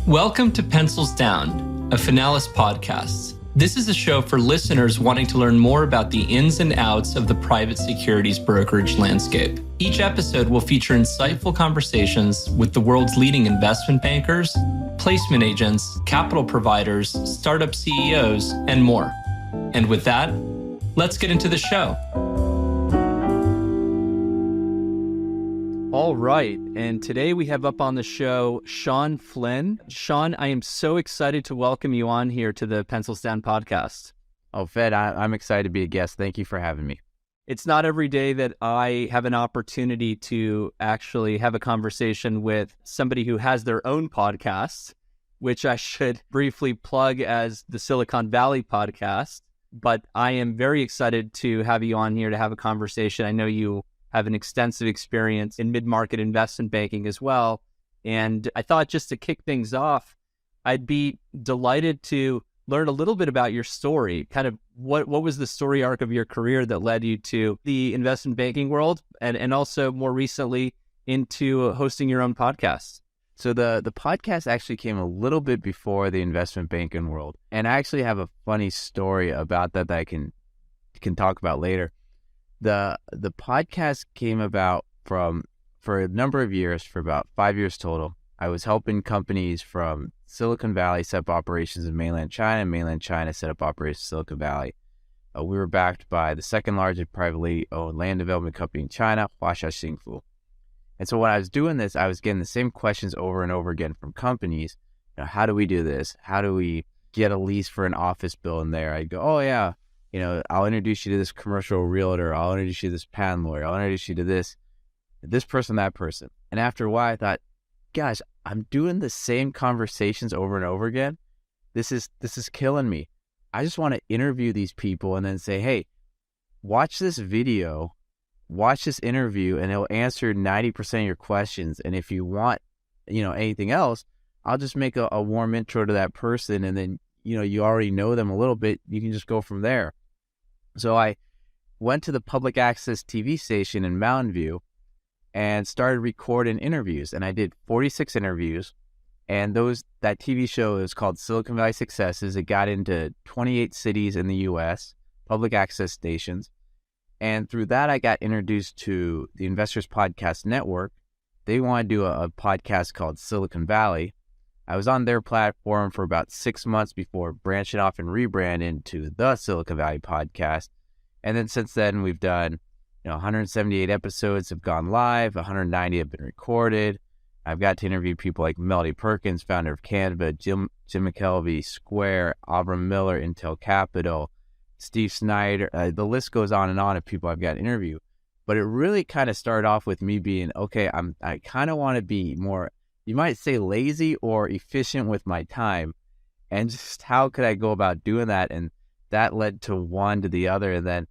Welcome to Pencils Down, a Finalis podcast. This is a show for listeners wanting to learn more about the ins and outs of the private securities brokerage landscape. Each episode will feature insightful conversations with the world's leading investment bankers, placement agents, capital providers, startup CEOs, and more. And with that, let's get into the show. All right, and today we have up on the show Shawn Flynn. Shawn, I am so excited to welcome you on here to the Pencils Down podcast. Oh, Fed, I'm excited to be a guest. Thank you for having me. It's not every day that I have an opportunity to actually have a conversation with somebody who has their own podcast, which I should briefly plug as the Silicon Valley podcast. But I am very excited to have you on here to have a conversation. I know you have an extensive experience in mid-market investment banking as well. And I thought just to kick things off, I'd be delighted to learn a little bit about your story. Kind of what was the story arc of your career that led you to the investment banking world and also more recently into hosting your own podcast? So the podcast actually came a little bit before the investment banking world. And I actually have a funny story about that I can talk about later. The podcast came about for a number of years, for about 5 years total. I was helping companies from Silicon Valley set up operations in mainland China, and mainland China set up operations in Silicon Valley. We were backed by the second largest privately owned land development company in China, Huaxia Xingfu. And so when I was doing this, I was getting the same questions over and over again from companies. How do we do this? How do we get a lease for an office building there? I'd go, oh yeah, I'll introduce you to this commercial realtor. I'll introduce you to this patent lawyer. I'll introduce you to this person, that person. And after a while, I thought, gosh, I'm doing the same conversations over and over again. This is killing me. I just want to interview these people and then say, hey, watch this video, watch this interview, and it'll answer 90% of your questions. And if you want, anything else, I'll just make a warm intro to that person. And then, you already know them a little bit. You can just go from there. So I went to the public access TV station in Mountain View and started recording interviews. And I did 46 interviews. And that TV show is called Silicon Valley Successes. It got into 28 cities in the U.S., public access stations. And through that, I got introduced to the Investors Podcast Network. They want to do a podcast called Silicon Valley. I was on their platform for about 6 months before branching off and rebrand into the Silicon Valley Podcast. And then since then, we've done 178 episodes have gone live, 190 have been recorded. I've got to interview people like Melody Perkins, founder of Canva, Jim McKelvey, Square, Abram Miller, Intel Capital, Steve Snyder. The list goes on and on of people I've got to interview. But it really kind of started off with me being, okay, I kind of want to be more, you might say, lazy or efficient with my time. And just how could I go about doing that? And that led to one to the other. And then,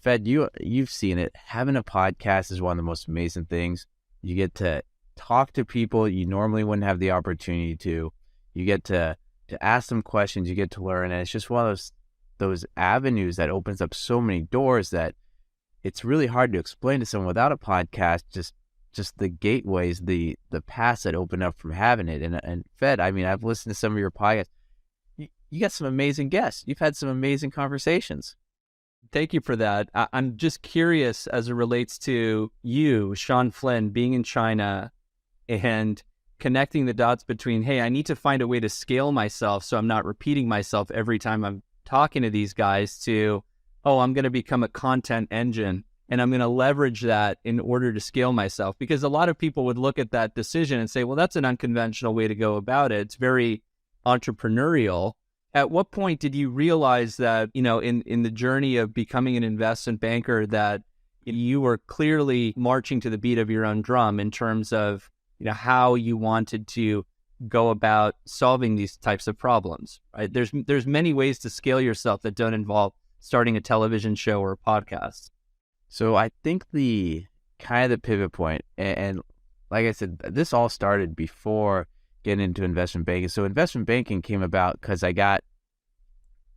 Fed, you've seen it. Having a podcast is one of the most amazing things. You get to talk to people you normally wouldn't have the opportunity to. You get to ask them questions. You get to learn. And it's just one of those avenues that opens up so many doors that it's really hard to explain to someone without a podcast, just the gateways, the paths that open up from having it. And Fed, I've listened to some of your podcasts. You got some amazing guests. You've had some amazing conversations. Thank you for that. I'm just curious as it relates to you, Shawn Flynn, being in China and connecting the dots between, hey, I need to find a way to scale myself so I'm not repeating myself every time I'm talking to these guys, to, oh, I'm going to become a content engine and I'm going to leverage that in order to scale myself. Because a lot of people would look at that decision and say, well, that's an unconventional way to go about it. It's very entrepreneurial. At what point did you realize that, in the journey of becoming an investment banker, that you were clearly marching to the beat of your own drum in terms of, how you wanted to go about solving these types of problems, right? There's many ways to scale yourself that don't involve starting a television show or a podcast. So I think the pivot point, and like I said, this all started before getting into investment banking. So investment banking came about because I got,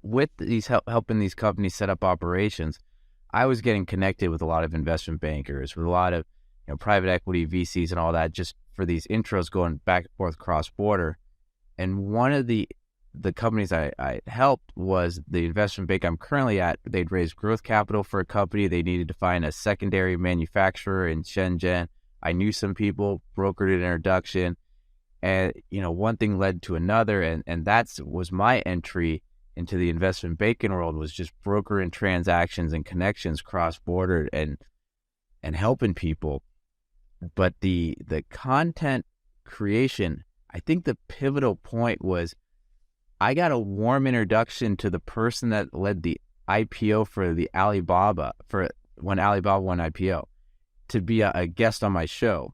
with these helping these companies set up operations, I was getting connected with a lot of investment bankers, with a lot of private equity, VCs and all that, just for these intros going back and forth cross-border. And one of the companies I helped was the investment bank I'm currently at. They'd raised growth capital for a company. They needed to find a secondary manufacturer in Shenzhen. I knew some people, brokered an introduction, and one thing led to another, and was my entry into the investment banking world, was just brokering transactions and connections cross border and helping people. But the content creation, I think the pivotal point was I got a warm introduction to the person that led the IPO for the Alibaba, for when Alibaba went IPO, to be a guest on my show.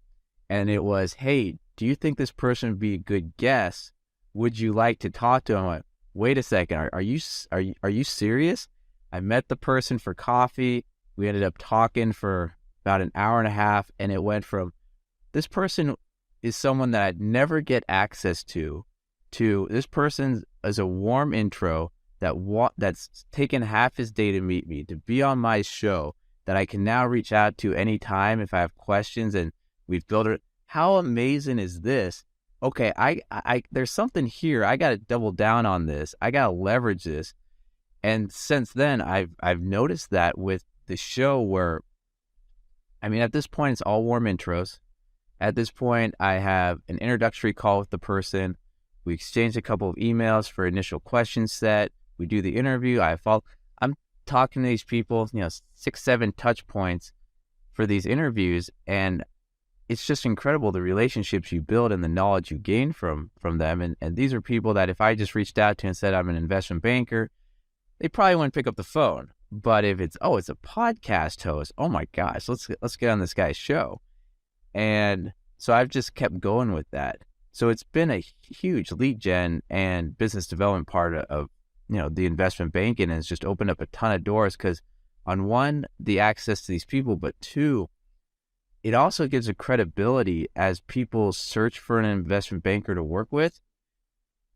And it was, hey, do you think this person would be a good guest? Would you like to talk to him? I'm like, wait a second, are you serious? I met the person for coffee. We ended up talking for about an hour and a half, and it went from, this person is someone that I'd never get access to this person is a warm intro that's taken half his day to meet me, to be on my show, that I can now reach out to anytime if I have questions, and we've built it. How amazing is this? Okay, I there's something here. I got to double down on this. I got to leverage this. And since then, I've noticed that with the show where, at this point, it's all warm intros. At this point, I have an introductory call with the person. We exchange a couple of emails for initial question set. We do the interview. I'm talking to these people, 6-7 touch points for these interviews. And it's just incredible, the relationships you build and the knowledge you gain from them. And these are people that if I just reached out to and said I'm an investment banker, they probably wouldn't pick up the phone. But if it's a podcast host, oh my gosh, let's get on this guy's show. And so I've just kept going with that. So it's been a huge lead gen and business development part of the investment banking, and it's just opened up a ton of doors, because on one, the access to these people, but two, it also gives a credibility as people search for an investment banker to work with.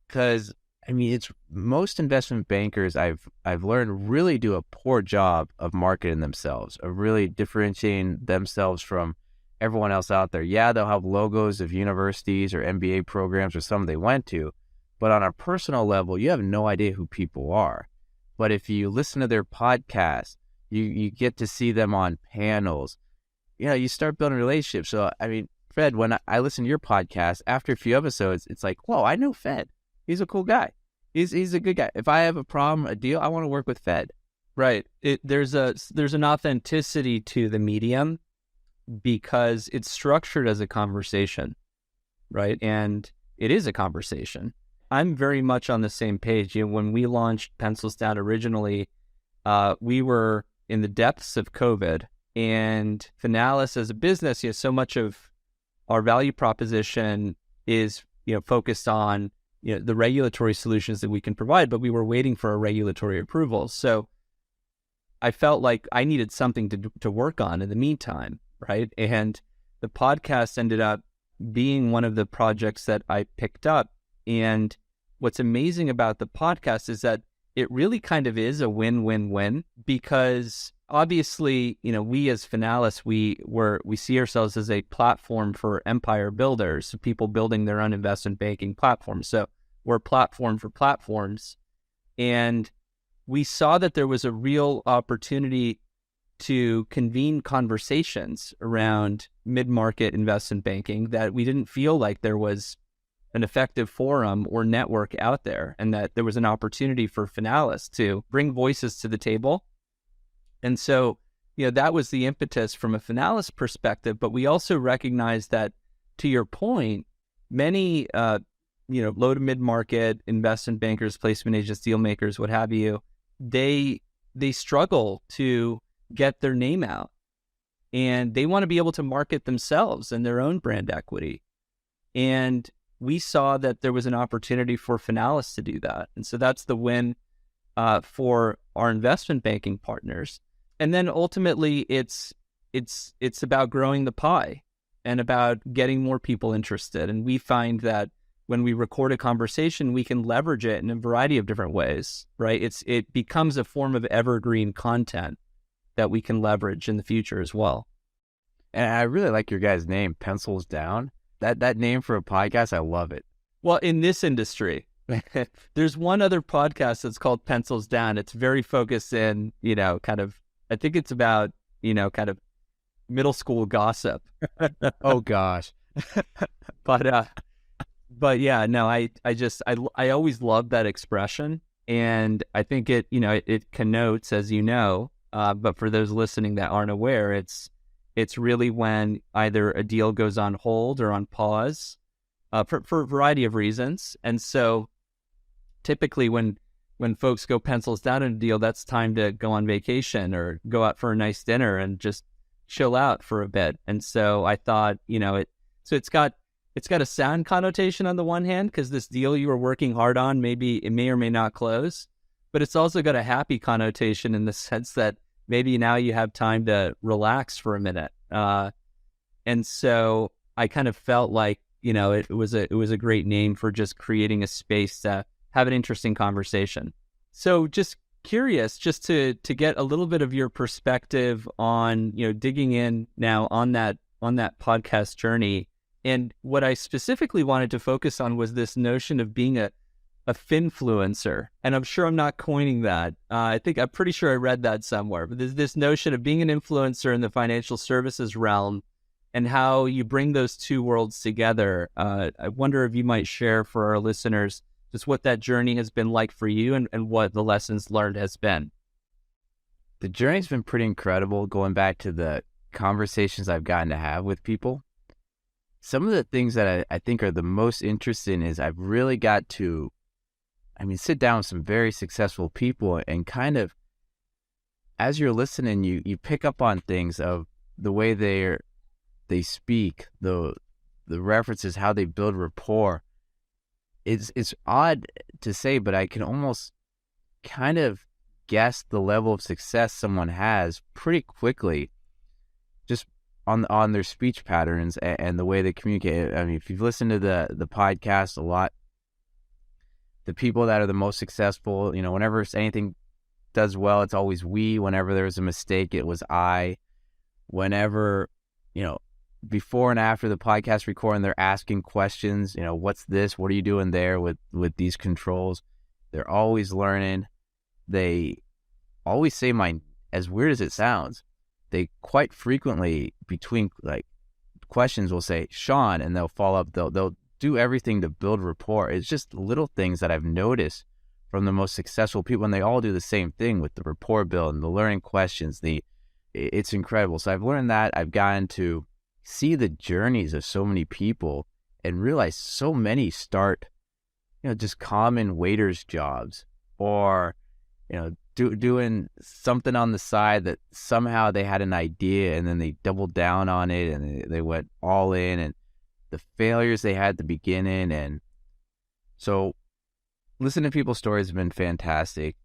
Because it's most investment bankers I've learned really do a poor job of marketing themselves, of really differentiating themselves from everyone else out there. Yeah, they'll have logos of universities or MBA programs or some they went to, but on a personal level, you have no idea who people are. But if you listen to their podcast, you get to see them on panels. You start building relationships. So, Fed, when I listen to your podcast, after a few episodes, it's like, whoa, I know Fed. He's a cool guy. He's a good guy. If I have a problem, a deal, I want to work with Fed. Right. There's an authenticity to the medium, because it's structured as a conversation, right? And it is a conversation. I'm very much on the same page. When we launched Pencils Down originally, we were in the depths of COVID, and Finalis as a business, so much of our value proposition is, focused on, the regulatory solutions that we can provide, but we were waiting for a regulatory approval. So I felt like I needed something to work on in the meantime. Right. And the podcast ended up being one of the projects that I picked up. And what's amazing about the podcast is that it really kind of is a win-win-win, because obviously, we as Finalis, we see ourselves as a platform for empire builders, so people building their own investment banking platform. So we're a platform for platforms. And we saw that there was a real opportunity to convene conversations around mid-market investment banking, that we didn't feel like there was an effective forum or network out there, and that there was an opportunity for Finalis to bring voices to the table. And so, that was the impetus from a Finalis perspective. But we also recognized that, to your point, many, low to mid-market investment bankers, placement agents, deal makers, what have you, they struggle to get their name out, and they want to be able to market themselves and their own brand equity. And we saw that there was an opportunity for Finalis to do that. And so that's the win for our investment banking partners. And then ultimately it's about growing the pie and about getting more people interested. And we find that when we record a conversation, we can leverage it in a variety of different ways, right? It becomes a form of evergreen content that we can leverage in the future as well. And I really like your guys' name, Pencils Down. That name for a podcast, I love it. Well, in this industry, there's one other podcast that's called Pencils Down. It's very focused in, kind of, I think it's about, kind of middle school gossip. Oh gosh. But yeah, no, I always love that expression. And I think it connotes, as but for those listening that aren't aware, it's really when either a deal goes on hold or on pause, for a variety of reasons. And so typically when folks go pencils down in a deal, that's time to go on vacation or go out for a nice dinner and just chill out for a bit. And so I thought, it's got a sound connotation on the one hand, because this deal you were working hard on, maybe it may or may not close, but it's also got a happy connotation in the sense that maybe now you have time to relax for a minute. And so I kind of felt like, it was a great name for just creating a space to have an interesting conversation. So just curious, just to get a little bit of your perspective on, digging in now on that podcast journey. And what I specifically wanted to focus on was this notion of being a finfluencer. And I'm sure I'm not coining that. I'm pretty sure I read that somewhere. But there's this notion of being an influencer in the financial services realm and how you bring those two worlds together. I wonder if you might share for our listeners just what that journey has been like for you and what the lessons learned has been. The journey's been pretty incredible, going back to the conversations I've gotten to have with people. Some of the things that I think are the most interesting is I've really got to, sit down with some very successful people and kind of, as you're listening, you pick up on things of the way they speak, the references, how they build rapport. It's odd to say, but I can almost kind of guess the level of success someone has pretty quickly just on their speech patterns and the way they communicate. If you've listened to the podcast a lot, the people that are the most successful, whenever anything does well, it's always we. Whenever there's a mistake, it was I. Whenever, before and after the podcast recording, they're asking questions, what's this? What are you doing there with these controls? They're always learning. They always say as weird as it sounds, they quite frequently between questions will say, Shawn, and they'll follow up. They'll do everything to build rapport. It's just little things that I've noticed from the most successful people, and they all do the same thing with the rapport build and the learning questions. It's incredible. So I've learned that. I've gotten to see the journeys of so many people and realize so many start, just common waiters jobs, or, doing something on the side that somehow they had an idea and then they doubled down on it and they went all in, and the failures they had at the beginning. And so listening to people's stories has been fantastic.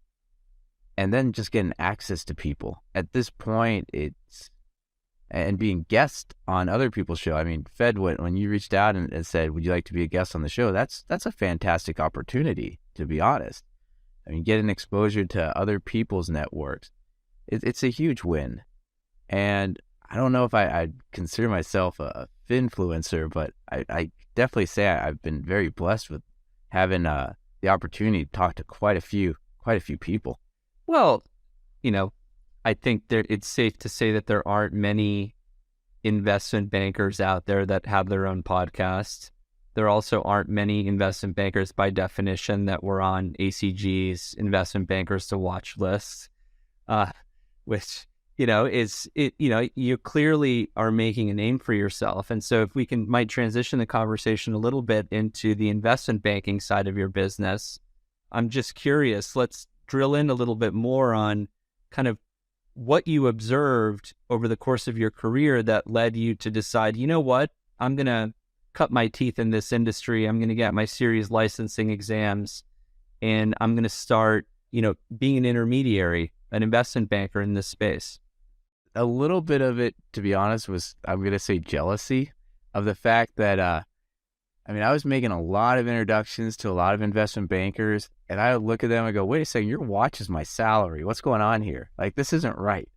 And then just getting access to people at this point, and being guest on other people's show. Fed, when you reached out and said, would you like to be a guest on the show? That's a fantastic opportunity, to be honest. Getting exposure to other people's networks, it's a huge win. And I don't know if I'd consider myself a finfluencer, but I definitely say I've been very blessed with having the opportunity to talk to quite a few people. Well, I think it's safe to say that there aren't many investment bankers out there that have their own podcast. There also aren't many investment bankers by definition that were on ACG's investment bankers to watch lists, which, you clearly are making a name for yourself. And so if we might transition the conversation a little bit into the investment banking side of your business, I'm just curious, let's drill in a little bit more on kind of what you observed over the course of your career that led you to decide, what, I'm going to cut my teeth in this industry. I'm going to get my series licensing exams, and I'm going to start, being an intermediary, an investment banker in this space. A little bit of it, to be honest, was, I'm going to say, jealousy of the fact that, I was making a lot of introductions to a lot of investment bankers, and I would look at them and go, wait a second, your watch is my salary. What's going on here? This isn't right.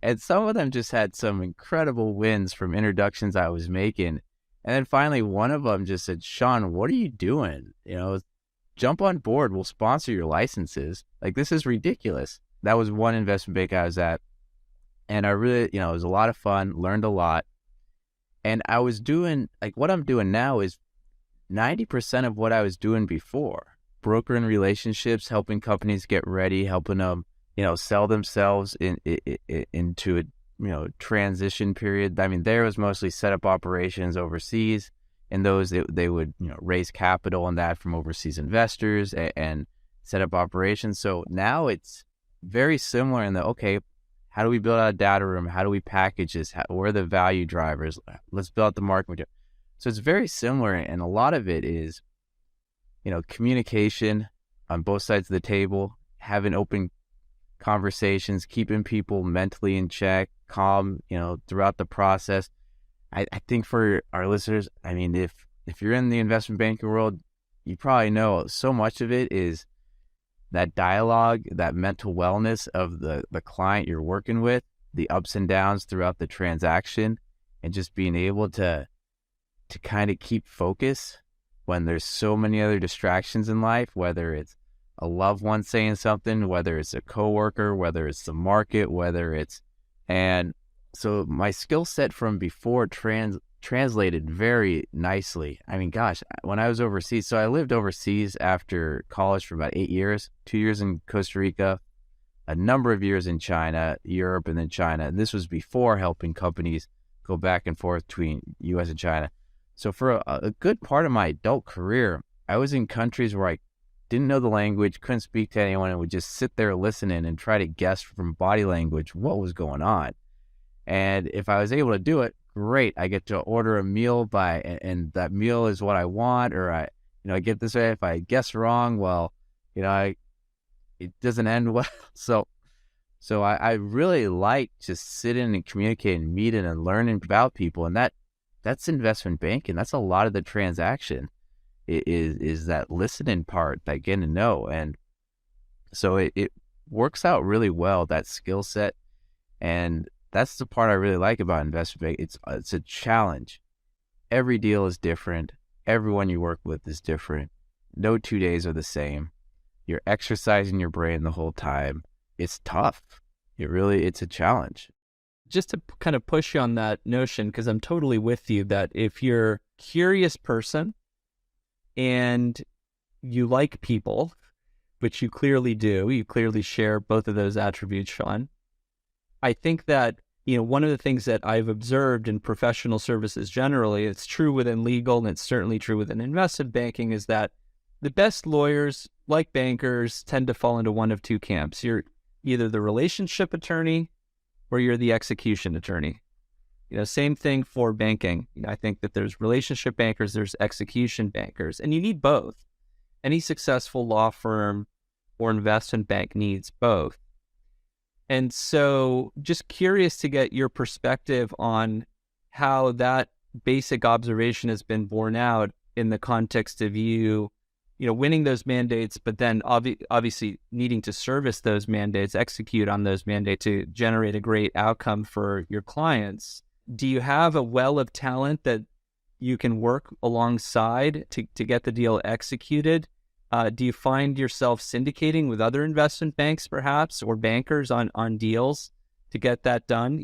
And some of them just had some incredible wins from introductions I was making. And then finally, one of them just said, Shawn, what are you doing? Jump on board. We'll sponsor your licenses. Like, this is ridiculous. That was one investment bank I was at. And I really, it was a lot of fun, learned a lot. And I was doing, like, what I'm doing now is 90% of what I was doing before. Brokering relationships, helping companies get ready, helping them, sell themselves into a, transition period. I mean, there was mostly set up operations overseas. And those, they would, raise capital and that from overseas investors and set up operations. So now it's very similar in the, okay, how do we build out a data room? How do we package this? Where are the value drivers? Let's build out the market. So it's very similar. And a lot of it is, communication on both sides of the table, having open conversations, keeping people mentally in check, calm, throughout the process. I think for our listeners, I mean, if you're in the investment banking world, you probably know so much of it is that dialogue, that mental wellness of the client you're working with, the ups and downs throughout the transaction, and just being able to kind of keep focus when there's so many other distractions in life, whether it's a loved one saying something, whether it's a coworker, whether it's the market, and so my skill set from before translated very nicely. I mean, gosh, when I was overseas, so I lived overseas after college for about 8 years, 2 years in Costa Rica, a number of years in China, Europe, and then China. And this was before helping companies go back and forth between U.S. and China. So for a good part of my adult career, I was in countries where I didn't know the language, couldn't speak to anyone, and would just sit there listening and try to guess from body language what was going on. And if I was able to do it, great. I get to order a meal and that meal is what I want, or I get this way. If I guess wrong, well, it doesn't end well. So I really like just sitting and communicating, meeting and learning about people. And that's investment banking. That's a lot of the transaction is that listening part, that getting to know. And so it works out really well, that skill set. And that's the part I really like about investment banking. It's a challenge. Every deal is different. Everyone you work with is different. No 2 days are the same. You're exercising your brain the whole time. It's tough. It's a challenge. Just to kind of push you on that notion, because I'm totally with you that if you're a curious person and you like people, which you clearly do, you clearly share both of those attributes, Shawn. I think that, one of the things that I've observed in professional services generally, it's true within legal and it's certainly true within investment banking, is that the best lawyers, like bankers, tend to fall into one of two camps. You're either the relationship attorney or you're the execution attorney. Same thing for banking. I think that there's relationship bankers, there's execution bankers, and you need both. Any successful law firm or investment bank needs both. And so just curious to get your perspective on how that basic observation has been borne out in the context of you winning those mandates, but then obviously needing to service those mandates, execute on those mandates to generate a great outcome for your clients. Do you have a well of talent that you can work alongside to get the deal executed? Do you find yourself syndicating with other investment banks, perhaps, or bankers on deals to get that done?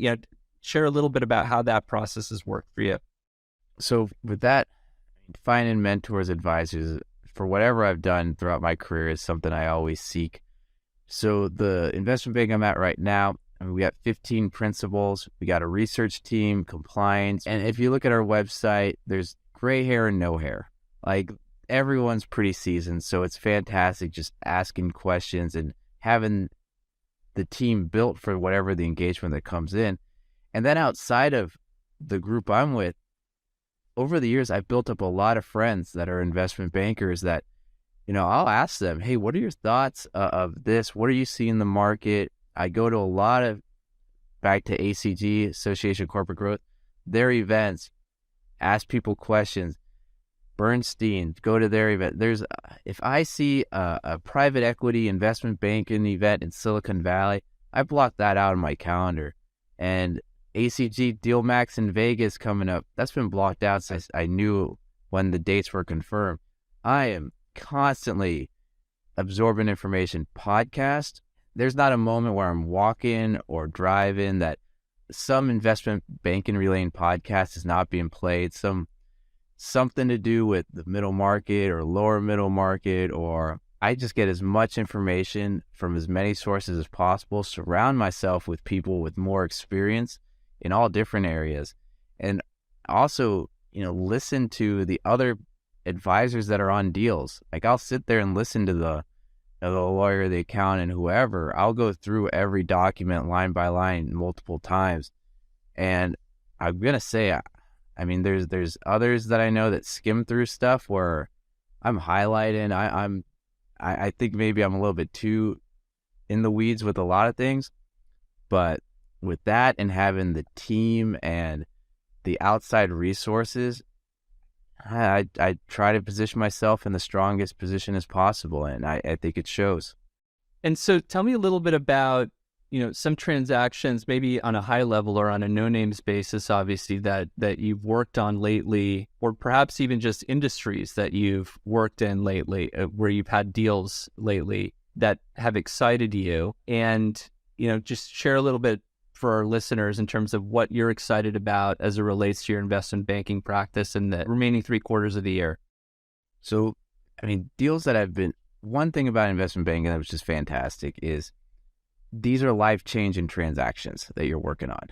Share a little bit about how that process has worked for you. So with that, finding mentors, advisors for whatever I've done throughout my career is something I always seek. So the investment bank I'm at right now, we got 15 principals. We got a research team, compliance. And if you look at our website, there's gray hair and no hair. Like, everyone's pretty seasoned, so it's fantastic just asking questions and having the team built for whatever the engagement that comes in. And then outside of the group I'm with, over the years, I've built up a lot of friends that are investment bankers that, I'll ask them, hey, what are your thoughts of this? What are you seeing in the market? I go to a lot of, back to ACG, Association of Corporate Growth, their events, ask people questions. Bernstein, go to their event. If I see a private equity investment banking event in Silicon Valley, I block that out on my calendar. And ACG Deal Max in Vegas coming up. That's been blocked out since I knew when the dates were confirmed. I am constantly absorbing information. Podcast, there's not a moment where I'm walking or driving that some investment banking related podcast is not being played. Something to do with the middle market or lower middle market, or I just get as much information from as many sources as possible, surround myself with people with more experience in all different areas, and also, listen to the other advisors that are on deals. Like, I'll sit there and listen to the lawyer, the accountant, whoever. I'll go through every document line by line multiple times. And I'm going to say, I mean, there's others that I know that skim through stuff where I'm highlighting. I think maybe I'm a little bit too in the weeds with a lot of things, but with that and having the team and the outside resources, I try to position myself in the strongest position as possible, and I think it shows. And so tell me a little bit about, some transactions, maybe on a high level or on a no-names basis, obviously, that you've worked on lately, or perhaps even just industries that you've worked in lately, where you've had deals lately that have excited you. And, just share a little bit for our listeners in terms of what you're excited about as it relates to your investment banking practice in the remaining 3 quarters of the year. So, I mean, deals that have been, one thing about investment banking that was just fantastic is these are life-changing transactions that you're working on.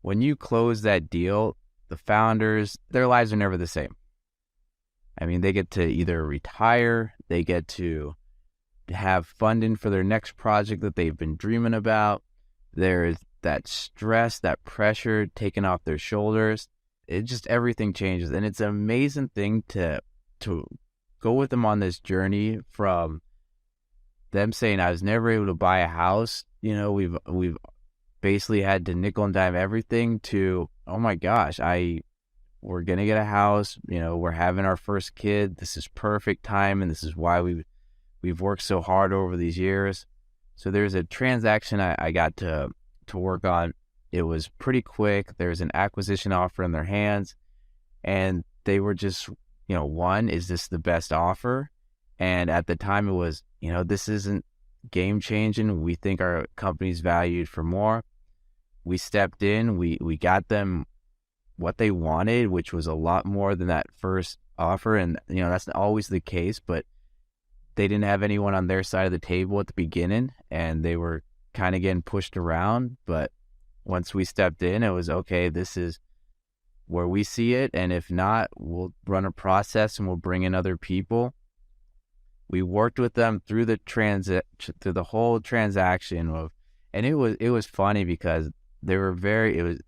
When you close that deal, the founders, their lives are never the same. I mean, they get to either retire, they get to have funding for their next project that they've been dreaming about. There's that stress, that pressure taken off their shoulders. It just, everything changes. And it's an amazing thing to go with them on this journey, from them saying, I was never able to buy a house. We've basically had to nickel and dime everything, to, oh my gosh, we're going to get a house. We're having our first kid. This is perfect time. And this is why we've worked so hard over these years. So there's a transaction I got to work on. It was pretty quick. There's an acquisition offer in their hands, and they were just, one, is this the best offer? And at the time it was, this isn't game changing. We think our company's valued for more. We stepped in, we got them what they wanted, which was a lot more than that first offer. And, that's not always the case, but they didn't have anyone on their side of the table at the beginning, and they were kind of getting pushed around. But once we stepped in, it was, okay, this is where we see it. And if not, we'll run a process and we'll bring in other people. We worked with them through the whole transaction and it was funny because they were very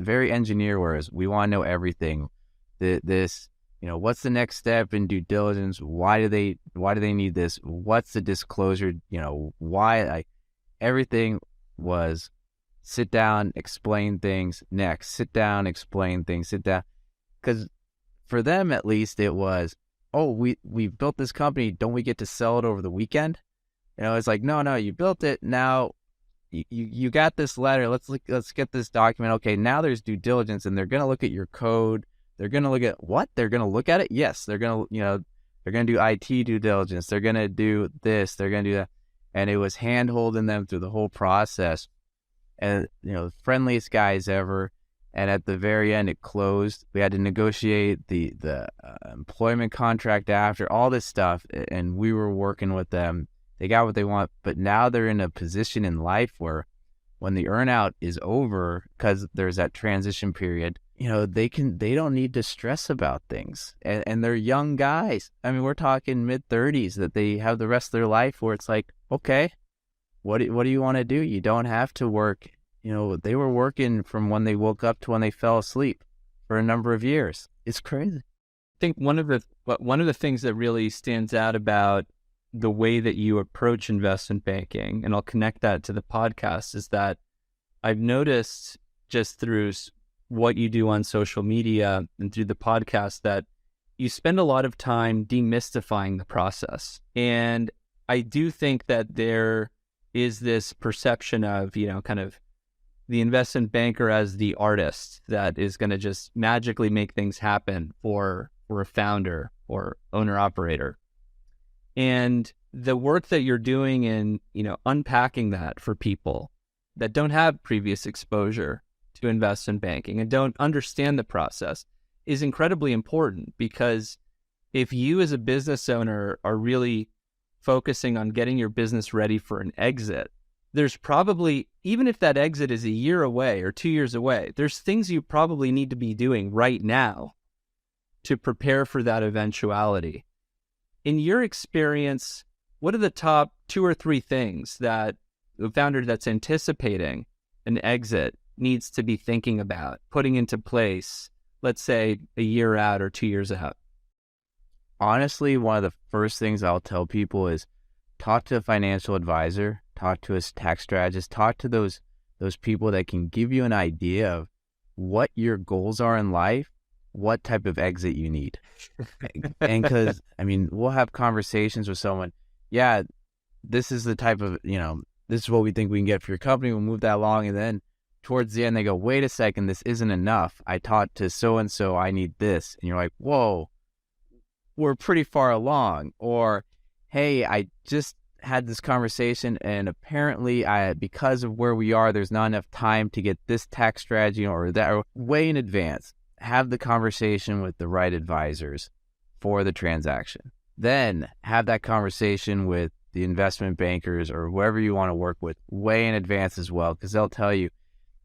engineer, whereas we want to know everything. What's the next step in due diligence? Why do they need this? What's the disclosure? Why? Everything was sit down, explain things. Next, sit down, explain things. Sit down, because for them at least it was, oh, we built this company. Don't we get to sell it over the weekend? It's like, no, you built it. Now you got this letter. Let's get this document. Okay, now there's due diligence, and they're gonna look at your code. They're gonna look at what? They're gonna look at it. Yes, they're gonna do IT due diligence. They're gonna do this. They're gonna do that. And it was hand holding them through the whole process, and the friendliest guys ever. And at the very end, it closed. We had to negotiate the employment contract after, all this stuff, and we were working with them. They got what they want, but now they're in a position in life where when the earnout is over, because there's that transition period, they don't need to stress about things. And they're young guys. I mean, we're talking mid-30s that they have the rest of their life where it's like, okay, what do you want to do? You don't have to work. They were working from when they woke up to when they fell asleep for a number of years. It's crazy. I think one of the things that really stands out about the way that you approach investment banking, and I'll connect that to the podcast, is that I've noticed just through what you do on social media and through the podcast that you spend a lot of time demystifying the process. And I do think that there is this perception of, kind of the investment banker as the artist that is going to just magically make things happen for a founder or owner operator. And the work that you're doing in, unpacking that for people that don't have previous exposure to investment banking and don't understand the process is incredibly important, because if you as a business owner are really focusing on getting your business ready for an exit, there's probably, even if that exit is a year away or 2 years away, there's things you probably need to be doing right now to prepare for that eventuality. In your experience, what are the top 2 or 3 things that the founder that's anticipating an exit needs to be thinking about, putting into place, let's say a year out or 2 years out? Honestly, one of the first things I'll tell people is talk to a financial advisor, talk to a tax strategist, talk to those people that can give you an idea of what your goals are in life, what type of exit you need. And because, we'll have conversations with someone, yeah, this is the type of, this is what we think we can get for your company, we'll move that along. And then towards the end, they go, wait a second, this isn't enough. I talked to so-and-so, I need this. And you're like, whoa, we're pretty far along. Or, hey, I just had this conversation and apparently because of where we are, there's not enough time to get this tax strategy or that, or way in advance. Have the conversation with the right advisors for the transaction. Then have that conversation with the investment bankers or whoever you want to work with way in advance as well, because they'll tell you,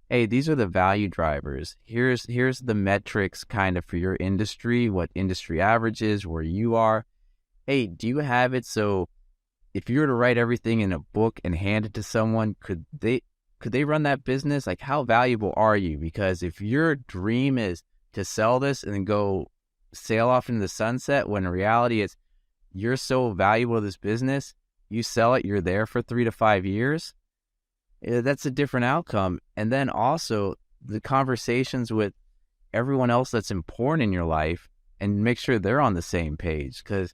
hey, these are the value drivers. Here's the metrics kind of for your industry, what industry average is, where you are. Hey, do you have it? So if you were to write everything in a book and hand it to someone, could they run that business? Like, how valuable are you? Because if your dream is to sell this and then go sail off into the sunset, when in reality it's you're so valuable to this business, you sell it, you're there for 3 to 5 years, that's a different outcome. And then also the conversations with everyone else that's important in your life and make sure they're on the same page, because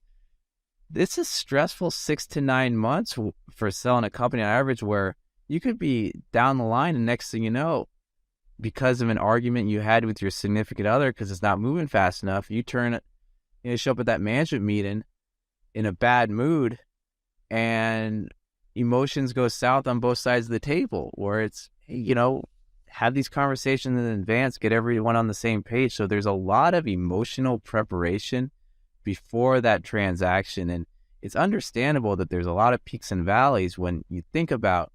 this is stressful 6 to 9 months for selling a company on average, where you could be down the line and next thing you know, because of an argument you had with your significant other because it's not moving fast enough, you show up at that management meeting in a bad mood and emotions go south on both sides of the table, where it's, have these conversations in advance, get everyone on the same page. So there's a lot of emotional preparation before that transaction. And it's understandable that there's a lot of peaks and valleys when you think about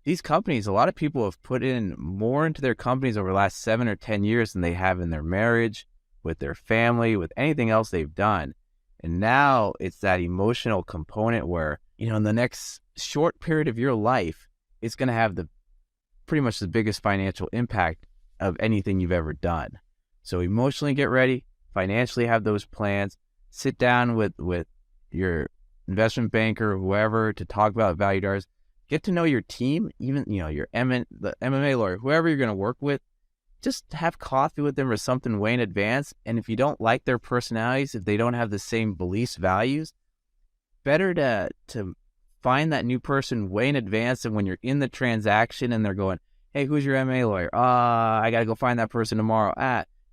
these companies. A lot of people have put in more into their companies over the last 7 or 10 years than they have in their marriage, with their family, with anything else they've done. And now it's that emotional component where, in the next short period of your life, it's going to have pretty much the biggest financial impact of anything you've ever done. So emotionally get ready, financially have those plans, sit down with your investment banker or whoever to talk about value drivers, get to know your team, even, the MMA lawyer, whoever you're going to work with. Just have coffee with them or something way in advance. And if you don't like their personalities, if they don't have the same beliefs, values, better to find that new person way in advance. And when you're in the transaction and they're going, hey, who's your MMA lawyer? I got to go find that person tomorrow.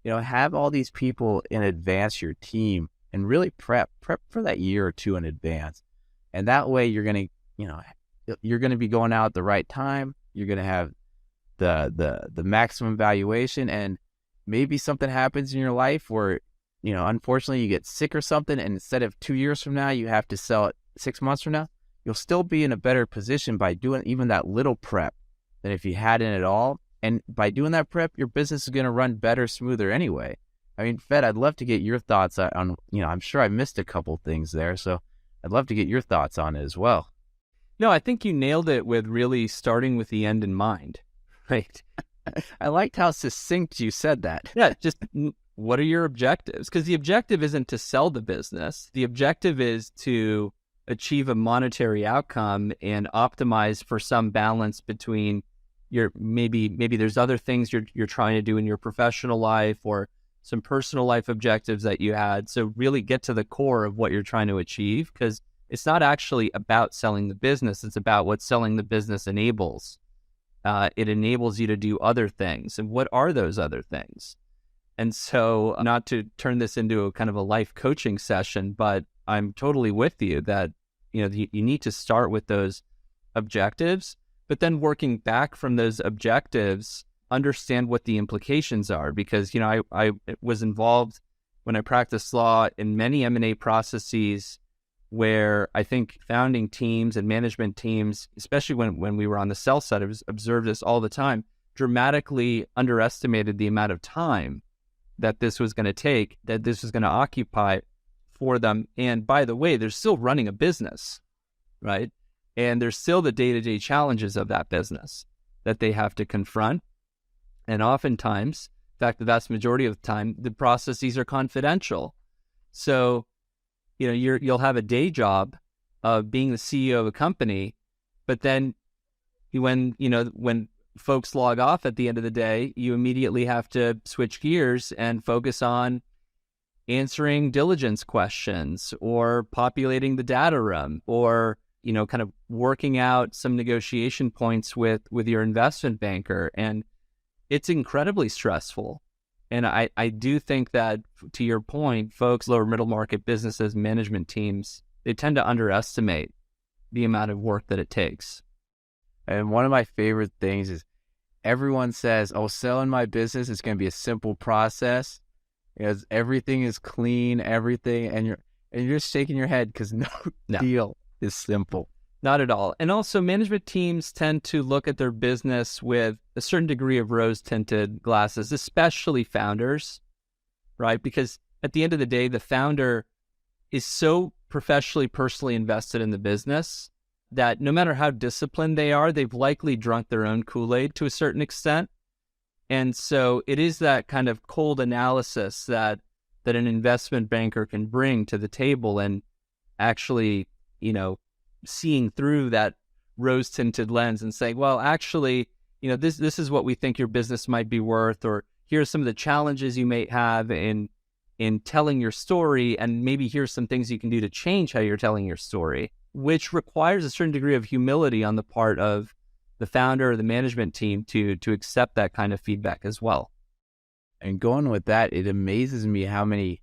Have all these people in advance, your team, and really prep for that year or 2 in advance. And that way you're going to be going out at the right time. You're going to have the maximum valuation, and maybe something happens in your life where, unfortunately you get sick or something, and instead of 2 years from now, you have to sell it 6 months from now. You'll still be in a better position by doing even that little prep than if you hadn't at all. And by doing that prep, your business is going to run better, smoother anyway. Fed, I'd love to get your thoughts on, I'm sure I missed a couple things there, so I'd love to get your thoughts on it as well. No, I think you nailed it with really starting with the end in mind. Right. I liked how succinct you said that. Yeah, just what are your objectives? Because the objective isn't to sell the business. The objective is to achieve a monetary outcome and optimize for some balance between your maybe there's other things you're trying to do in your professional life or some personal life objectives that you had. So really get to the core of what you're trying to achieve, because it's not actually about selling the business. It's about what selling the business enables. it enables you to do other things. And what are those other things? And so, not to turn this into a kind of a life coaching session, but I'm totally with you that, you need to start with those objectives, but then working back from those objectives, understand what the implications are. Because, I was involved when I practiced law in many M&A processes where I think founding teams and management teams, especially when we were on the sell side, I observed this all the time, dramatically underestimated the amount of time that this was going to take, that this was going to occupy for them. And by the way, they're still running a business, right? And there's still the day-to-day challenges of that business that they have to confront. And oftentimes, in fact, the vast majority of the time, the processes are confidential. So, you'll have a day job of being the CEO of a company, but then when folks log off at the end of the day, you immediately have to switch gears and focus on answering diligence questions or populating the data room or, kind of working out some negotiation points with your investment banker. And it's incredibly stressful. And I do think that, to your point, folks, lower middle market businesses, management teams, they tend to underestimate the amount of work that it takes. And one of my favorite things is everyone says, oh, selling my business is going to be a simple process because everything is clean, everything. And you're just shaking your head because no deal is simple. Not at all. And also, management teams tend to look at their business with a certain degree of rose-tinted glasses, especially founders, right? Because at the end of the day, the founder is so professionally, personally invested in the business that no matter how disciplined they are, they've likely drunk their own Kool-Aid to a certain extent. And so it is that kind of cold analysis that an investment banker can bring to the table and actually, seeing through that rose-tinted lens and saying, well, actually, this is what we think your business might be worth, or here's some of the challenges you may have in telling your story, and maybe here's some things you can do to change how you're telling your story, which requires a certain degree of humility on the part of the founder or the management team to accept that kind of feedback as well. And going with that, it amazes me how many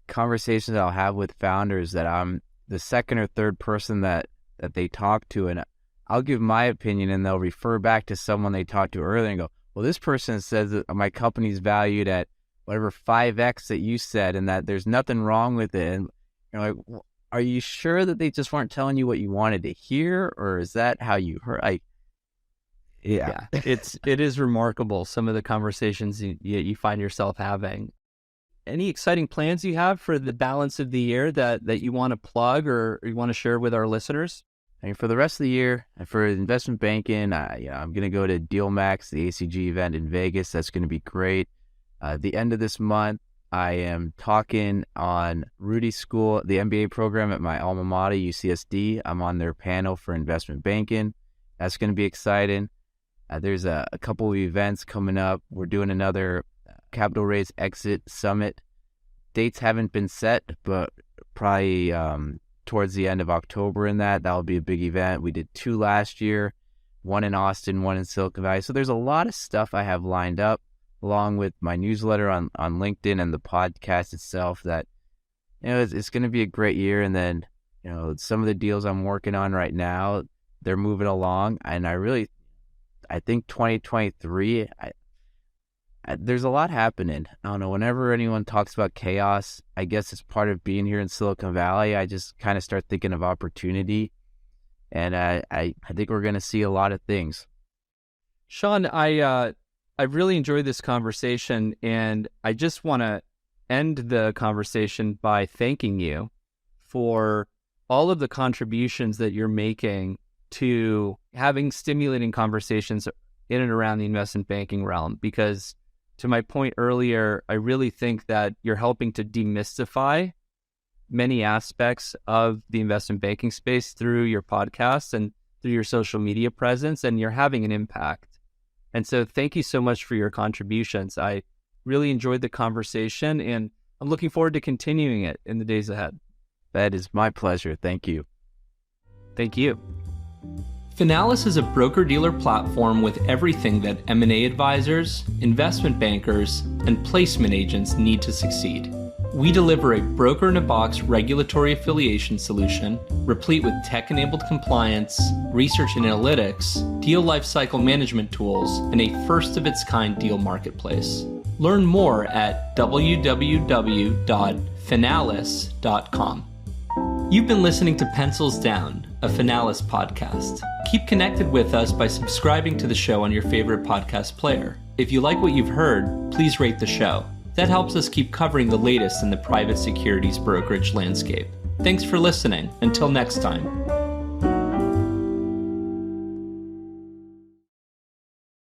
conversations I'll have with founders that I'm the second or third person that they talk to, and I'll give my opinion and they'll refer back to someone they talked to earlier and go, well, this person says that my company's valued at whatever 5x that you said and that there's nothing wrong with it. And you're like, well, are you sure that they just weren't telling you what you wanted to hear, or is that how you heard? Yeah. It is remarkable, some of the conversations you find yourself having. Any exciting plans you have for the balance of the year that you want to plug or you want to share with our listeners? And for the rest of the year, and for investment banking, I'm going to go to DealMax, the ACG event in Vegas. That's going to be great. The end of this month, I am talking on Rudy's school, the MBA program at my alma mater, UCSD. I'm on their panel for investment banking. That's going to be exciting. There's a couple of events coming up. We're doing another capital raise exit summit. Dates haven't been set, but probably towards the end of October in that'll be a big event. We did 2 last year, one in Austin, one in Silicon Valley. So there's a lot of stuff I have lined up, along with my newsletter on LinkedIn and the podcast itself, that it's going to be a great year. And then some of the deals I'm working on right now, they're moving along, and I think 2023, there's a lot happening. I don't know, whenever anyone talks about chaos, I guess it's part of being here in Silicon Valley. I just kind of start thinking of opportunity, and I think we're going to see a lot of things. Shawn, I really enjoyed this conversation, and I just want to end the conversation by thanking you for all of the contributions that you're making to having stimulating conversations in and around the investment banking realm. Because to my point earlier, I really think that you're helping to demystify many aspects of the investment banking space through your podcast and through your social media presence, and you're having an impact. And so thank you so much for your contributions. I really enjoyed the conversation, and I'm looking forward to continuing it in the days ahead. That is my pleasure. Thank you. Thank you. Finalis is a broker-dealer platform with everything that M&A advisors, investment bankers, and placement agents need to succeed. We deliver a broker-in-a-box regulatory affiliation solution, replete with tech-enabled compliance, research and analytics, deal lifecycle management tools, and a first-of-its-kind deal marketplace. Learn more at www.finalis.com. You've been listening to Pencils Down, a Finalis podcast. Keep connected with us by subscribing to the show on your favorite podcast player. If you like what you've heard, please rate the show. That helps us keep covering the latest in the private securities brokerage landscape. Thanks for listening. Until next time.